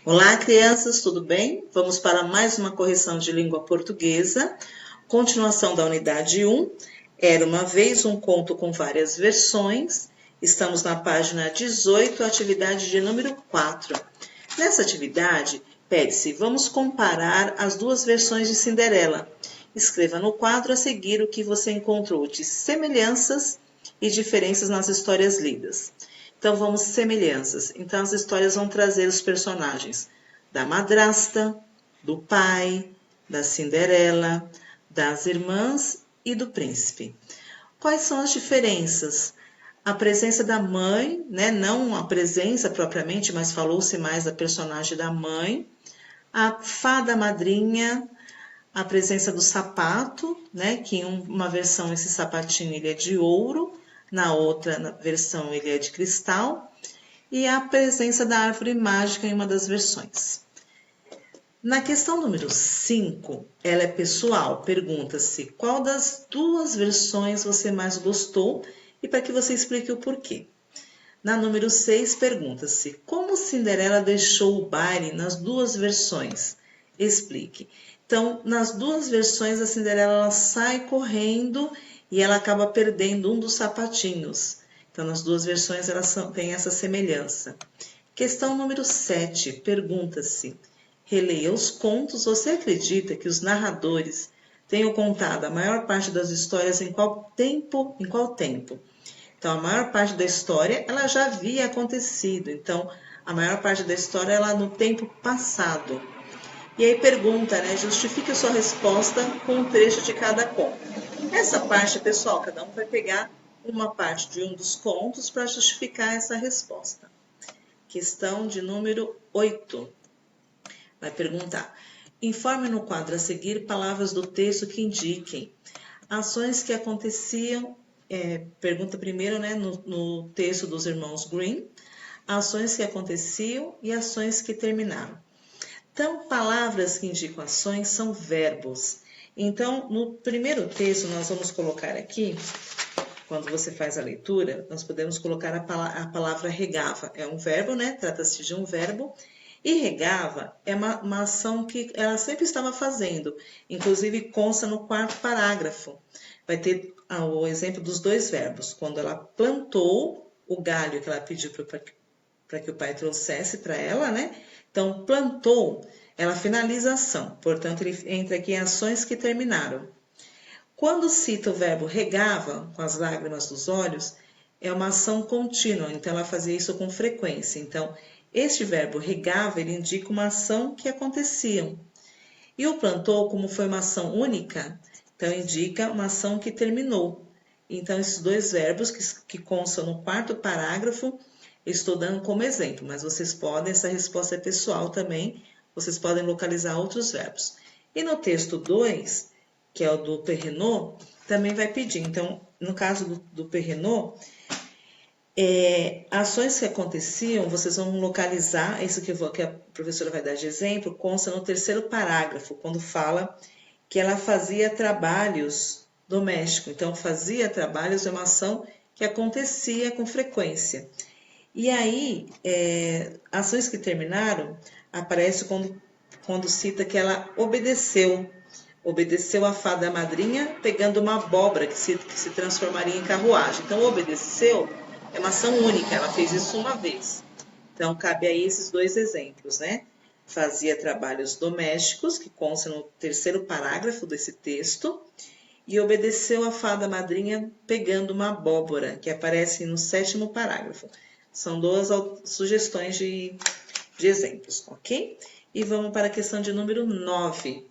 Olá, crianças, tudo bem? Vamos para mais uma correção de língua portuguesa. Continuação da unidade 1. Era uma vez um conto com várias versões. Estamos na página 18, atividade de número 4. Nessa atividade, pede-se, vamos comparar as duas versões de Cinderela. Escreva no quadro a seguir o que você encontrou de semelhanças e diferenças nas histórias lidas. Então, vamos semelhanças. Então, as histórias vão trazer os personagens da madrasta, do pai, da Cinderela, das irmãs e do príncipe. Quais são as diferenças? A presença da mãe, né? Não a presença propriamente, mas falou-se mais da personagem da mãe. A fada madrinha, a presença do sapato, né? Que em uma versão esse sapatinho ele é de ouro, na outra versão ele é de cristal, e a presença da árvore mágica em uma das versões. Na questão número 5, ela é pessoal, pergunta-se qual das duas versões você mais gostou e para que você explique o porquê. Na número 6, pergunta-se como Cinderela deixou o baile nas duas versões. Explique. Então, nas duas versões, a Cinderela ela sai correndo e ela acaba perdendo um dos sapatinhos. Então, nas duas versões, elas têm essa semelhança. Questão número 7, pergunta-se, releia os contos, você acredita que os narradores tenham contado a maior parte das histórias em qual tempo? Então, a maior parte da história, ela já havia acontecido. Então, a maior parte da história, ela no tempo passado. E aí pergunta, né? Justifique a sua resposta com um trecho de cada conto. Essa parte, pessoal, cada um vai pegar uma parte de um dos contos para justificar essa resposta. Questão de número 8. Vai perguntar. Informe no quadro a seguir palavras do texto que indiquem ações que aconteciam. Pergunta primeiro, né, no texto dos irmãos Grimm, ações que aconteciam e ações que terminaram. Então, palavras que indicam ações são verbos. Então, no primeiro texto, nós vamos colocar aqui, quando você faz a leitura, nós podemos colocar a palavra regava. É um verbo, né? Trata-se de um verbo. E regava é uma ação que ela sempre estava fazendo. Inclusive, consta no quarto parágrafo. Vai ter o exemplo dos dois verbos. Quando ela plantou o galho que ela pediu para que o pai trouxesse para ela, né? Então, plantou, ela finaliza a ação. Portanto, ele entra aqui em ações que terminaram. Quando cita o verbo regava, com as lágrimas dos olhos, é uma ação contínua. Então, ela fazia isso com frequência. Então, este verbo regava, ele indica uma ação que acontecia. E o plantou, como foi uma ação única, então indica uma ação que terminou. Então, esses dois verbos que constam no quarto parágrafo, estou dando como exemplo, mas vocês podem, essa resposta é pessoal também, vocês podem localizar outros verbos. E no texto 2, que é o do Perrenot, também vai pedir. Então, no caso do Perrenot, ações que aconteciam, vocês vão localizar, isso que a professora vai dar de exemplo, consta no terceiro parágrafo, quando fala que ela fazia trabalhos domésticos. Então, fazia trabalhos é uma ação que acontecia com frequência. E aí, ações que terminaram, aparece quando cita que ela obedeceu a fada madrinha pegando uma abóbora que se transformaria em carruagem. Então, obedeceu é uma ação única, ela fez isso uma vez. Então, cabe aí esses dois exemplos, né? Fazia trabalhos domésticos, que consta no terceiro parágrafo desse texto, e obedeceu a fada madrinha pegando uma abóbora, que aparece no sétimo parágrafo. São duas sugestões de exemplos, ok? E vamos para a questão de número 9.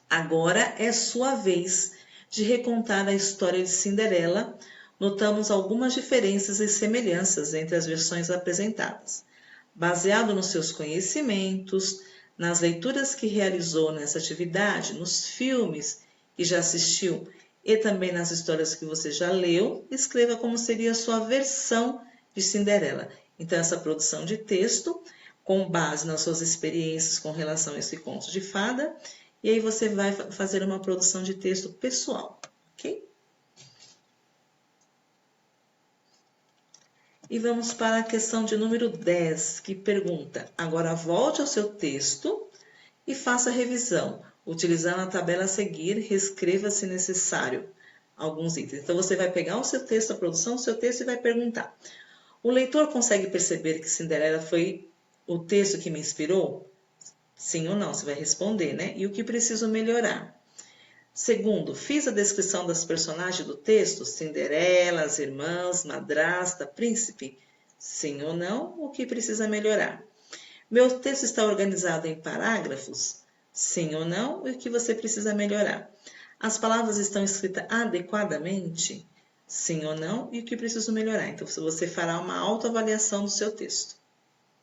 Agora é sua vez de recontar a história de Cinderela. Notamos algumas diferenças e semelhanças entre as versões apresentadas. Baseado nos seus conhecimentos, nas leituras que realizou nessa atividade, nos filmes que já assistiu e também nas histórias que você já leu, escreva como seria a sua versão de Cinderela. Então, essa produção de texto, com base nas suas experiências com relação a esse conto de fada, e aí você vai fazer uma produção de texto pessoal, ok? E vamos para a questão de número 10, que pergunta: agora volte ao seu texto e faça a revisão. Utilizando a tabela a seguir, reescreva, se necessário, alguns itens. Então, você vai pegar o seu texto, a produção do seu texto e vai perguntar: o leitor consegue perceber que Cinderela foi o texto que me inspirou? Sim ou não? Você vai responder, né? E o que preciso melhorar? Segundo, fiz a descrição das personagens do texto? Cinderela, as irmãs, madrasta, príncipe? Sim ou não? O que precisa melhorar? Meu texto está organizado em parágrafos? Sim ou não? E o que você precisa melhorar? As palavras estão escritas adequadamente? Sim ou não? E o que preciso melhorar? Então, você fará uma autoavaliação do seu texto.